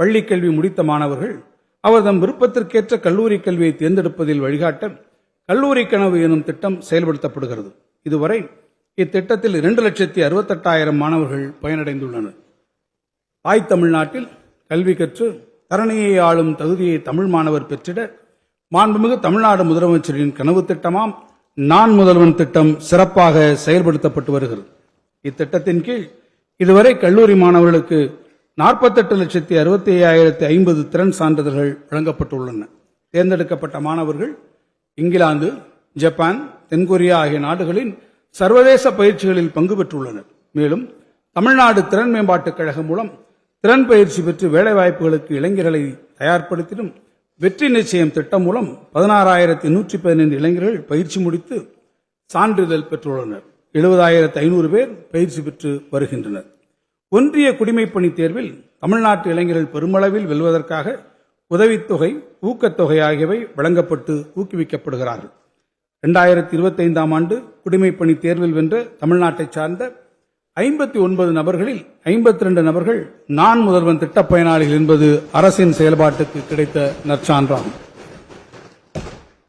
பள்ளி கல்வி முடித்த மாணவர்கள் அவர்தம் விருப்பத்திற்கேற்ற கல்லூரி கல்வியை தேர்ந்தெடுப்பதில் வழிகாட்ட கல்லூரி கனவு எனும் திட்டம் செயல்படுத்தப்படுகிறது. இதுவரை இத்திட்டத்தில் 2,68,000 மாணவர்கள் பயனடைந்துள்ளனர். தாய் தமிழ்நாட்டில் கல்வி கற்று தரணியை ஆளும் தகுதியை தமிழ் மாணவர் பெற்றிட மாண்புமிகு தமிழ்நாடு முதலமைச்சரின் கனவு திட்டமாம் நான் முதல்வன் திட்டம் சிறப்பாக செயல்படுத்தப்பட்டு வருகிறது. இத்திட்டத்தின் கீழ் இதுவரை கல்லூரி மாணவர்களுக்கு 48,65,050 திறன் சான்றிதழ்கள் வழங்கப்பட்டுள்ளன. தேர்ந்தெடுக்கப்பட்ட மாணவர்கள் இங்கிலாந்து, ஜப்பான், தென்கொரியா ஆகிய நாடுகளின் சர்வதேச பயிற்சிகளில் பங்கு பெற்றுள்ளனர். மேலும் தமிழ்நாடு திறன் மேம்பாட்டுக் கழகம் மூலம் திறன் பயிற்சி பெற்று வேலைவாய்ப்புகளுக்கு இளைஞர்களை தயார்படுத்திடும் வெற்றி நிச்சயம் திட்டம் மூலம் 16,115 இளைஞர்கள் பயிற்சி முடித்து சான்றிதழ் பெற்றுள்ளனர். 70,500 பேர் பயிற்சி பெற்று வருகின்றனர். ஒன்றிய குடிமைப்பணி தேர்வில் தமிழ்நாட்டு இளைஞர்கள் பெருமளவில் வெல்வதற்காக உதவித்தொகை, ஊக்கத்தொகை ஆகியவை வழங்கப்பட்டு ஊக்குவிக்கப்படுகிறார்கள். 2025 ஆண்டு குடிமைப்பணி தேர்வில் வென்ற தமிழ்நாட்டை சார்ந்த 59 நபர்களில் 52 நபர்கள் நான் முதல்வன் திட்ட பயனாளிகள் என்பது அரசின் செயல்பாட்டுக்கு கிடைத்த நற்சான்றாகும்.